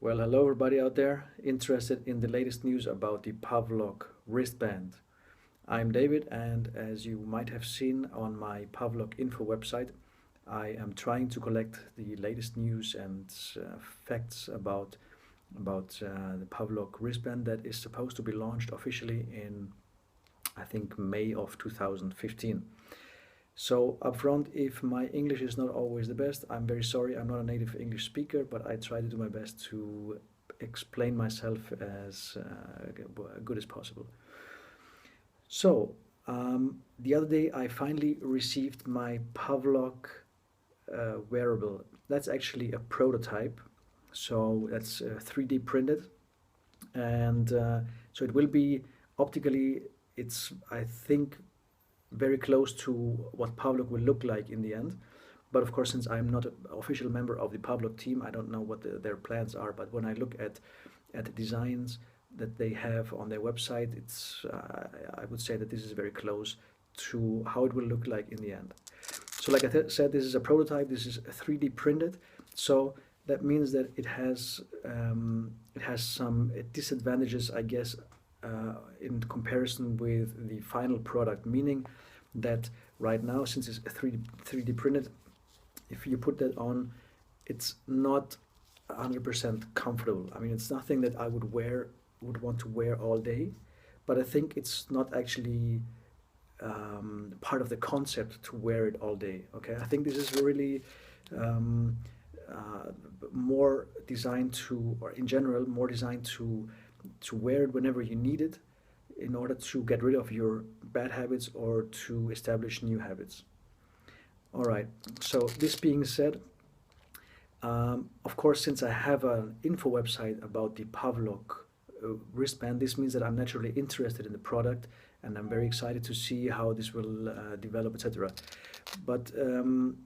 Well, hello everybody out there interested in the latest news about the Pavlok wristband. I'm David, and as you might have seen on my Pavlok info website, I am trying to collect the latest news and facts about the Pavlok wristband that is supposed to be launched officially in, I think, May of 2015. So, upfront, if my English is not always the best, I'm very sorry. I'm not a native English speaker, but I try to do my best to explain myself as good as possible. So, the other day I finally received my Pavlok wearable. That's actually a prototype. So, that's 3D printed. And so it will be optically, it's, I think, very close to what Pavlok will look like in the end. But of course, since I'm not an official member of the Pavlok team, I don't know what their plans are. But when I look at the designs that they have on their website, it's I would say that this is very close to how it will look like in the end. So, like I said, this is a prototype. This is 3D printed. So that means that it has some disadvantages, I guess, in comparison with the final product. Meaning that right now, since it's 3D printed, if you put that on, it's not 100% comfortable. I mean, it's nothing that I would want to wear all day, but I think it's not actually part of the concept to wear it all day. Okay, I think this is really um, uh, more designed to, or in general, more designed to wear it whenever you need it, in order to get rid of your bad habits or to establish new habits. All right. So this being said, of course, since I have an info website about the Pavlok wristband, this means that I'm naturally interested in the product, and I'm very excited to see how this will develop, etc. But when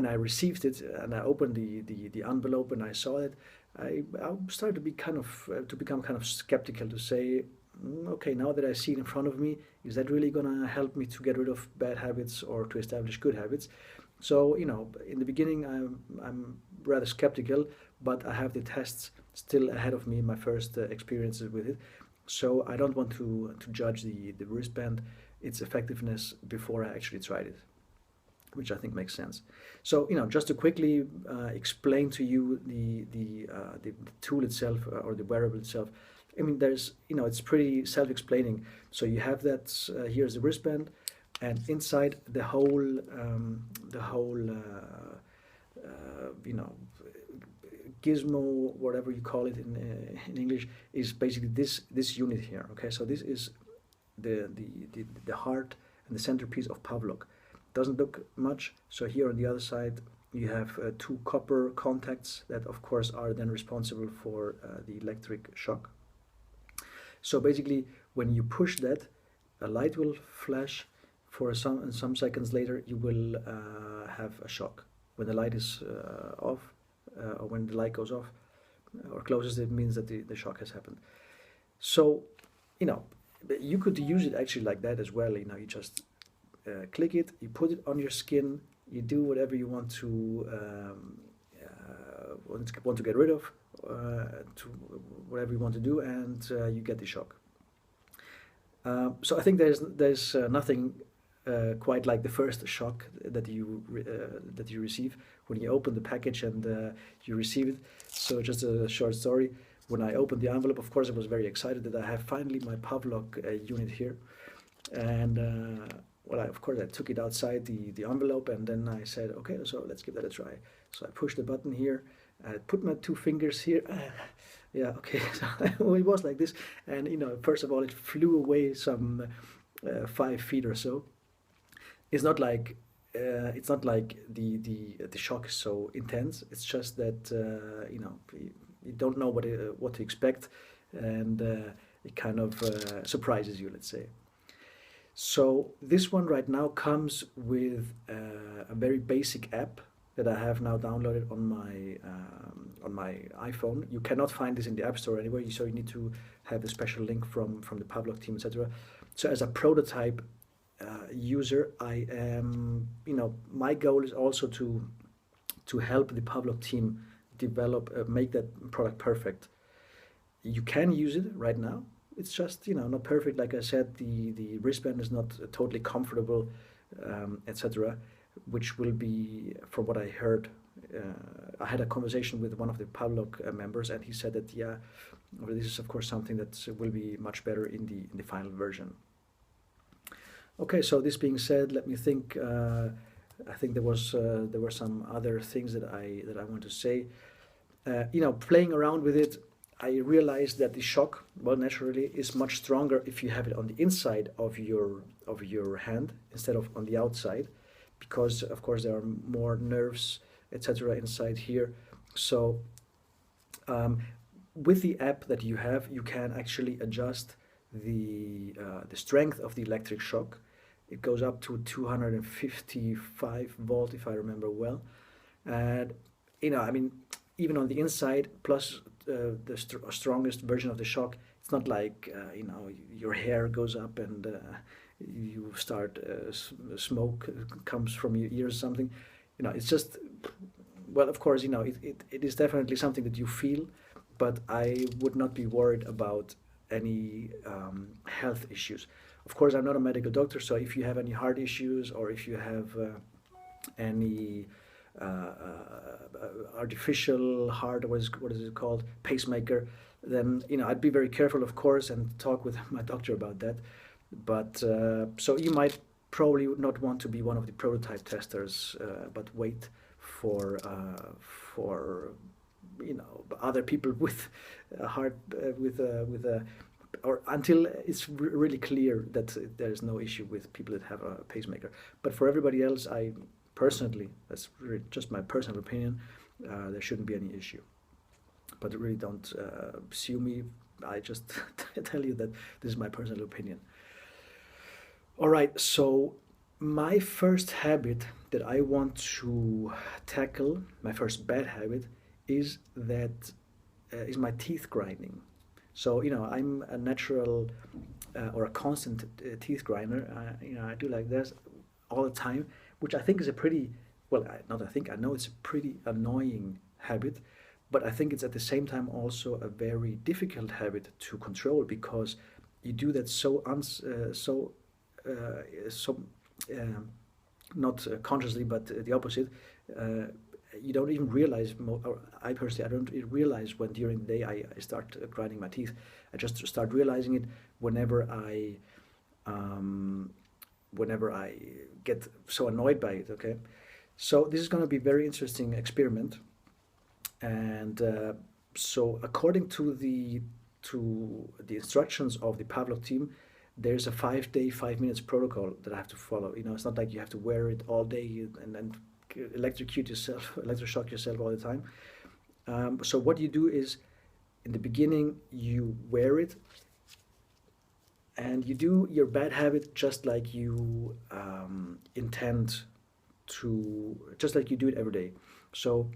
I received it and I opened the envelope and I saw it, I started to be to become kind of skeptical, to say, okay, now that I see it in front of me, is that really gonna help me to get rid of bad habits or to establish good habits? So in the beginning, I'm rather skeptical, but I have the tests still ahead of me, my first experiences with it. So I don't want to judge the wristband, its effectiveness before I actually tried it, which I think makes sense. So, just to quickly explain to you the tool itself, or the wearable itself. I mean, it's pretty self-explaining. So you have that. Here's the wristband, and inside you know, gizmo, whatever you call it in English, is basically this unit here. Okay, so this is the heart and the centerpiece of Pavlok. Doesn't look much. So here on the other side, you have two copper contacts that, of course, are then responsible for the electric shock. So basically, when you push that, a light will flash. For some seconds later, you will have a shock. When the light is off, or when the light goes off or closes, it means that the shock has happened. So, you know, you could use it actually like that as well. You just click it, you put it on your skin, you do whatever you want to get rid of, to whatever you want to do, and you get the shock. So I think there's nothing quite like the first shock that you receive when you open the package and you receive it. So just a short story. When I opened the envelope, of course, I was very excited that I have finally my Pavlok unit here, and well, of course, I took it outside the envelope, and then I said, okay, so let's give that a try. So I pushed the button here, I put my two fingers here. Yeah, okay. So it was like this, and first of all, it flew away some 5 feet or so. It's not like the shock is so intense. It's just that you don't know what to expect, and it kind of surprises you, let's say. So this one right now comes with a very basic app that I have now downloaded on my iPhone. You cannot find this in the App Store anywhere, so you need to have a special link from the Pavlok team, etc. So as a prototype user, I am, my goal is also to help the Pavlok team make that product perfect. You can use it right now. It's just, not perfect. Like I said, the wristband is not totally comfortable, etc. Which will be, from what I heard, I had a conversation with one of the Pavlok members, and he said that well, this is of course something that will be much better in the final version. Okay, so this being said, let me think. I think there were some other things that I want to say. Playing around with it, I realized that the shock, well, naturally, is much stronger if you have it on the inside of your hand instead of on the outside, because of course there are more nerves, etc. inside here. So with the app that you have, you can actually adjust the strength of the electric shock. It goes up to 255 volt, if I remember well. And even on the inside, plus the strongest version of the shock, it's not like your hair goes up and you start smoke comes from your ears or something. It's just, well, of course, it is definitely something that you feel, but I would not be worried about any health issues. Of course, I'm not a medical doctor, so if you have any heart issues or if you have any artificial heart, what is it called, pacemaker, then I'd be very careful, of course, and talk with my doctor about that. But so you might probably not want to be one of the prototype testers, but wait for other people with a heart or until it's really clear that there's no issue with people that have a pacemaker. But for everybody else, I personally, that's really just my personal opinion, there shouldn't be any issue. But really don't sue me. I just tell you that this is my personal opinion. All right, so my first habit that I want to tackle, my first bad habit, is my teeth grinding. So I'm a natural or a constant teeth grinder. I do like this all the time, which I think is a pretty, well, I know it's a pretty annoying habit, but I think it's at the same time also a very difficult habit to control, because you do that not consciously, but the opposite. You don't even realize, or I personally, I don't realize when during the day I start grinding my teeth. I just start realizing it whenever I get so annoyed by it. Okay, so this is going to be a very interesting experiment, and so according to the instructions of the Pavlok team, there's a 5-day, 5 minutes protocol that I have to follow. It's not like you have to wear it all day and then electrocute yourself, electroshock yourself all the time. So what you do is, in the beginning, you wear it, and you do your bad habit just like you intend to, just like you do it every day. So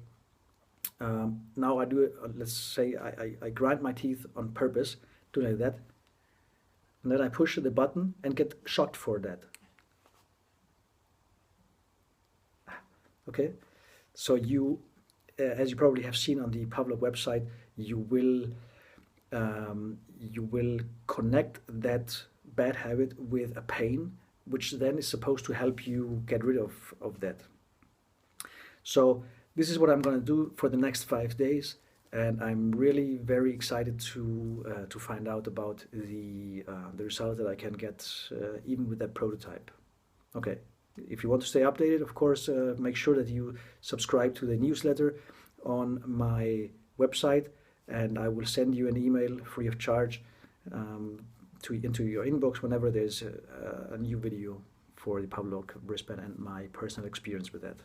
now I do it. Let's say I grind my teeth on purpose, do like that, and then I push the button and get shocked for that. Okay, so you, as you probably have seen on the Pavlok website, you will connect that bad habit with a pain, which then is supposed to help you get rid of that. So this is what I'm going to do for the next 5 days, and I'm really very excited to find out about the result that I can get even with that prototype. Okay. If you want to stay updated, of course, make sure that you subscribe to the newsletter on my website, and I will send you an email free of charge into your inbox whenever there's a new video for the Pavlok wristband and my personal experience with that.